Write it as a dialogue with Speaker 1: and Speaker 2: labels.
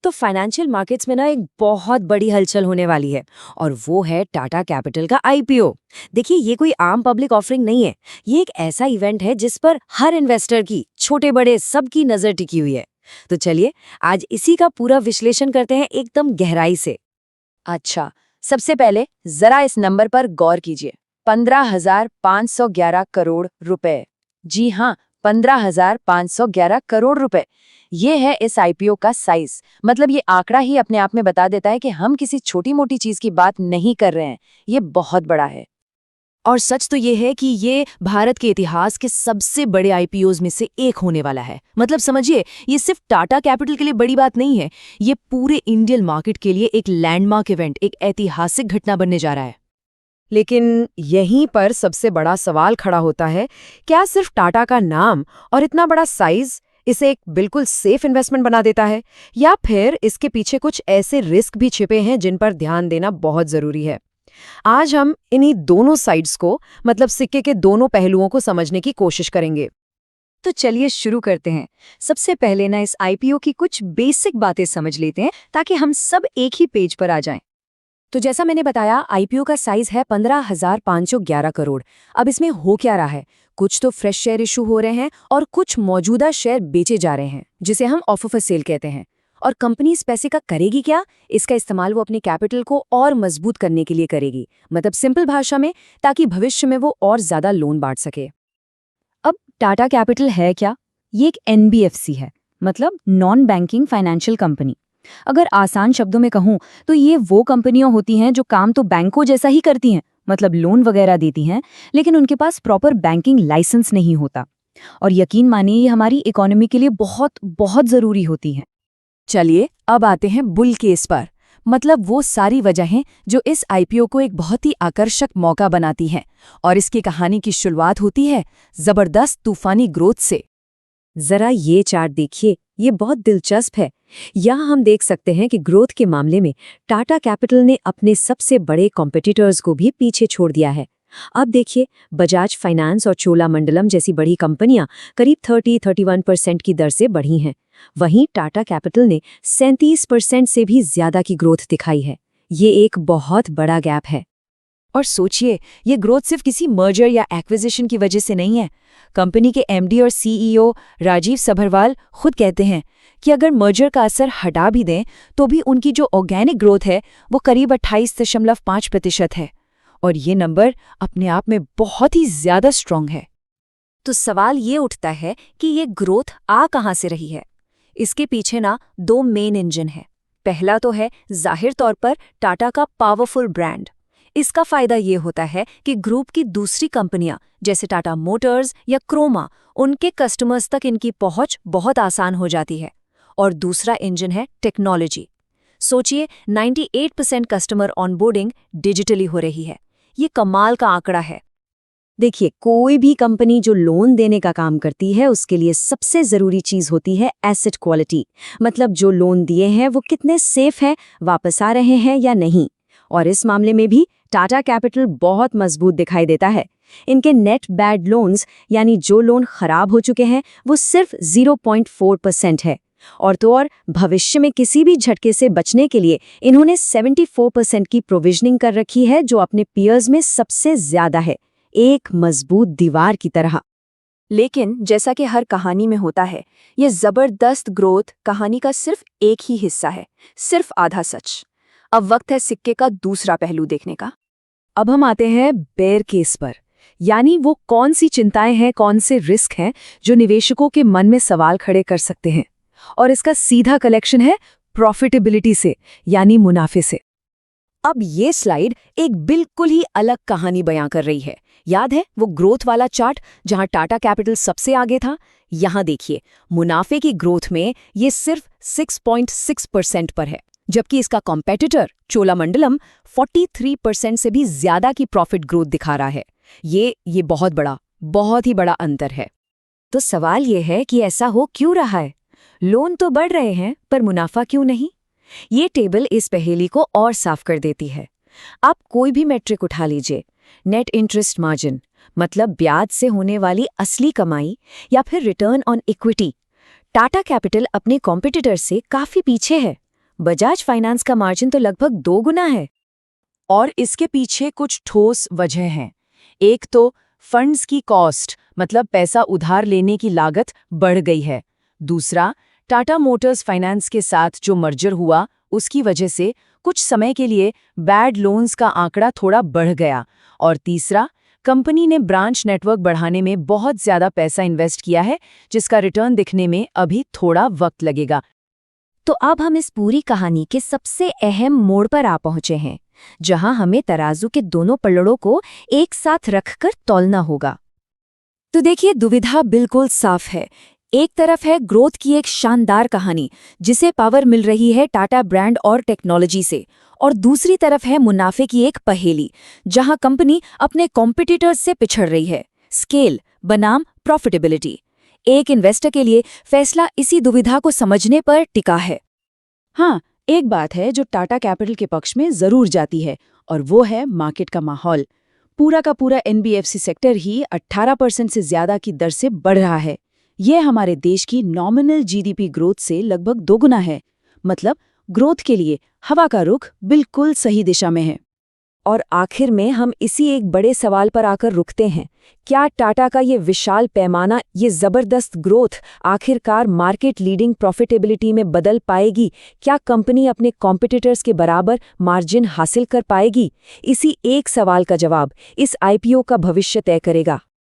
Speaker 1: तो financial markets में ना एक बहुत बड़ी हलचल होने वाली है और वो है टाटा कैपिटल का आईपीओ। देखिए, ये कोई आम पब्लिक ऑफरिंग नहीं है। ये एक ऐसा इवेंट है जिस पर हर इन्वेस्टर की, छोटे बड़े सबकी नजर टिकी हुई है। तो चलिए आज इसी का पूरा विश्लेषण करते हैं एकदम गहराई से।
Speaker 2: अच्छा, सबसे पहले जरा इस नंबर पर गौर कीजिए। 15,511 करोड़ रुपए। जी हाँ, 15,511 करोड़ रुपए। ये है इस आईपीओ का साइज। मतलब ये आंकड़ा ही अपने आप में बता देता है कि हम किसी छोटी मोटी चीज की बात नहीं कर रहे हैं। ये बहुत बड़ा है।
Speaker 3: और सच तो ये है कि ये भारत के इतिहास के सबसे बड़े आईपीओज में से एक होने वाला है। मतलब समझिए, ये सिर्फ टाटा कैपिटल के लिए बड़ी बात नहीं है, ये पूरे इंडियन मार्केट के लिए एक लैंडमार्क इवेंट, एक ऐतिहासिक घटना बनने जा रहा है।
Speaker 4: लेकिन यहीं पर सबसे बड़ा सवाल खड़ा होता है, क्या सिर्फ टाटा का नाम और इतना बड़ा साइज इसे एक बिल्कुल सेफ इन्वेस्टमेंट बना देता है, या फिर इसके पीछे कुछ ऐसे रिस्क भी छिपे हैं जिन पर ध्यान देना बहुत जरूरी है। आज हम इन्हीं दोनों साइड्स को, मतलब सिक्के के दोनों पहलुओं को समझने की कोशिश करेंगे।
Speaker 1: तो चलिए शुरू करते हैं। सबसे पहले ना इस आईपीओ की कुछ बेसिक बातें समझ लेते हैं ताकि हम सब एक ही पेज पर आ जाएं। तो जैसा मैंने बताया, आईपीओ का साइज है 15,511 करोड़। अब इसमें हो क्या रहा है? कुछ तो फ्रेश शेयर इशू हो रहे हैं और कुछ मौजूदा शेयर बेचे जा रहे हैं, जिसे हम ऑफर फॉर सेल कहते हैं। और कंपनी इस पैसे का करेगी क्या? इसका इस्तेमाल वो अपने कैपिटल को और मजबूत करने के लिए करेगी। मतलब सिंपल भाषा में, ताकि भविष्य में वो और ज्यादा लोन बांट सके। अब टाटा कैपिटल है क्या? ये एक एनबीएफसी है, मतलब नॉन बैंकिंग फाइनेंशियल कंपनी। अगर आसान शब्दों में कहूं तो ये वो कंपनियां होती हैं जो काम तो बैंकों जैसा ही करती हैं, मतलब लोन वगैरह देती हैं, लेकिन उनके पास प्रॉपर बैंकिंग लाइसेंस नहीं होता। और यकीन मानिए, ये हमारी इकोनॉमी के लिए बहुत बहुत जरूरी होती हैं।
Speaker 3: चलिए अब आते हैं बुल केस पर। मतलब वो सारी वजहें जो इस आईपीओ को एक बहुत ही आकर्षक मौका बनाती हैं। और इसकी कहानी की शुरुआत होती है जबरदस्त तूफानी ग्रोथ से।
Speaker 1: जरा ये चार्ट देखिए, ये बहुत दिलचस्प है। यहाँ हम देख सकते हैं कि ग्रोथ के मामले में टाटा कैपिटल ने अपने सबसे बड़े कॉम्पिटिटर्स को भी पीछे छोड़ दिया है। अब देखिए, बजाज फाइनेंस और चोलामंडलम जैसी बड़ी कंपनियां करीब 30-31% की दर से बढ़ी हैं। वहीं टाटा कैपिटल ने 37% से भी ज्यादा की ग्रोथ दिखाई है। ये एक बहुत बड़ा गैप है।
Speaker 3: और सोचिए, ये ग्रोथ सिर्फ किसी मर्जर या एक्विजिशन की वजह से नहीं है। कंपनी के एमडी और सीईओ राजीव सभरवाल खुद कहते हैं कि अगर मर्जर का असर हटा भी दें तो भी उनकी जो ऑर्गेनिक ग्रोथ है वो करीब 28.5% है। और ये नंबर अपने आप में बहुत ही ज्यादा स्ट्रांग है।
Speaker 1: तो सवाल ये उठता है कि ये ग्रोथ आ कहाँ से रही है? इसके पीछे ना दो मेन इंजन है। पहला तो है जाहिर तौर पर टाटा का पावरफुल ब्रांड। इसका फायदा ये होता है कि ग्रुप की दूसरी कंपनियां जैसे टाटा मोटर्स या क्रोमा, उनके कस्टमर्स तक इनकी पहुंच बहुत आसान हो जाती है। और दूसरा इंजन है टेक्नोलॉजी। सोचिए, 98% कस्टमर ऑनबोर्डिंग डिजिटली हो रही है। ये कमाल का आंकड़ा है। देखिए, कोई भी कंपनी जो लोन देने का काम करती है उसके लिए सबसे जरूरी चीज होती है एसेट क्वालिटी। मतलब जो लोन दिए हैं वो कितने सेफ हैं, वापस आ रहे हैं या नहीं। और इस मामले में भी टाटा कैपिटल बहुत मजबूत दिखाई देता है। इनके नेट बैड लोन्स, यानी जो लोन खराब हो चुके हैं, वो सिर्फ 0.4% है। और तो और भविष्य में किसी भी झटके से बचने के लिए इन्होंने 74% की प्रोविजनिंग कर रखी है, जो अपने पीयर्स में सबसे ज्यादा है, एक मजबूत दीवार की तरह।
Speaker 2: लेकिन जैसा कि हर कहानी में होता है, ये जबरदस्त ग्रोथ कहानी का सिर्फ एक ही हिस्सा है, सिर्फ आधा सच। अब वक्त है सिक्के का दूसरा पहलू देखने का।
Speaker 4: अब हम आते हैं बेयर केस पर, यानी वो कौन सी चिंताएं हैं, कौन से रिस्क हैं जो निवेशकों के मन में सवाल खड़े कर सकते हैं। और इसका सीधा कलेक्शन है प्रॉफिटेबिलिटी से, यानी मुनाफे से।
Speaker 3: अब ये स्लाइड एक बिल्कुल ही अलग कहानी बयां कर रही है। याद है वो ग्रोथ वाला चार्ट जहां टाटा कैपिटल सबसे आगे था? यहां देखिए, मुनाफे की ग्रोथ में ये सिर्फ 6.6% पर है, जबकि इसका कॉम्पेटिटर चोलामंडलम 43% से भी ज्यादा की प्रॉफिट ग्रोथ दिखा रहा है। ये बहुत ही बड़ा अंतर है।
Speaker 1: तो सवाल ये है कि ऐसा हो क्यों रहा है? लोन तो बढ़ रहे हैं पर मुनाफा क्यों नहीं? ये टेबल इस पहेली को और साफ कर देती है। आप कोई भी मैट्रिक उठा लीजिए, नेट इंटरेस्ट मार्जिन, मतलब ब्याज से होने वाली असली कमाई, या फिर return on equity, Tata capital अपने कॉम्पिटिटर से काफी पीछे है।
Speaker 3: बजाज फाइनेंस का मार्जिन तो लगभग 2 गुना है।
Speaker 2: और इसके पीछे कुछ ठोस वजह हैं। एक तो फंड्स की कॉस्ट, मतलब पैसा उधार लेने की लागत बढ़ गई है। दूसरा, टाटा मोटर्स फाइनेंस के साथ जो मर्जर हुआ उसकी वजह से कुछ समय के लिए बैड लोन्स का आंकड़ा थोड़ा बढ़ गया। और तीसरा, कंपनी ने ब्रांच नेटवर्क बढ़ाने में बहुत ज्यादा पैसा इन्वेस्ट किया है, जिसका रिटर्न दिखने में अभी थोड़ा वक्त लगेगा।
Speaker 1: तो अब हम इस पूरी कहानी के सबसे अहम मोड़ पर आ पहुंचे हैं, जहां हमें तराजू के दोनों पलड़ों को एक साथ रखकर तौलना होगा। तो देखिए, दुविधा बिल्कुल साफ है। एक तरफ है ग्रोथ की एक शानदार कहानी जिसे पावर मिल रही है टाटा ब्रांड और टेक्नोलॉजी से, और दूसरी तरफ है मुनाफे की एक पहेली जहां कंपनी अपने कॉम्पिटिटर्स से पिछड़ रही है, स्केल बनाम प्रॉफिटेबिलिटी। एक इन्वेस्टर के लिए फैसला इसी दुविधा को समझने पर टिका है।
Speaker 2: हाँ, एक बात है जो टाटा कैपिटल के पक्ष में जरूर जाती है, और वो है मार्केट का माहौल। पूरा का पूरा एनबीएफसी सेक्टर ही 18% से ज्यादा की दर से बढ़ रहा है। ये हमारे देश की नॉमिनल जीडीपी ग्रोथ से लगभग 2 गुना है। मतलब ग्रोथ के लिए हवा का रुख बिल्कुल सही दिशा में है।
Speaker 3: और आखिर में हम इसी एक बड़े सवाल पर आकर रुकते हैं, क्या टाटा का ये विशाल पैमाना, ये जबरदस्त ग्रोथ आखिरकार मार्केट लीडिंग प्रॉफिटेबिलिटी में बदल पाएगी? क्या कंपनी अपने कॉम्पिटिटर्स के बराबर मार्जिन हासिल कर पाएगी? इसी एक सवाल का जवाब इस आईपीओ का भविष्य तय करेगा।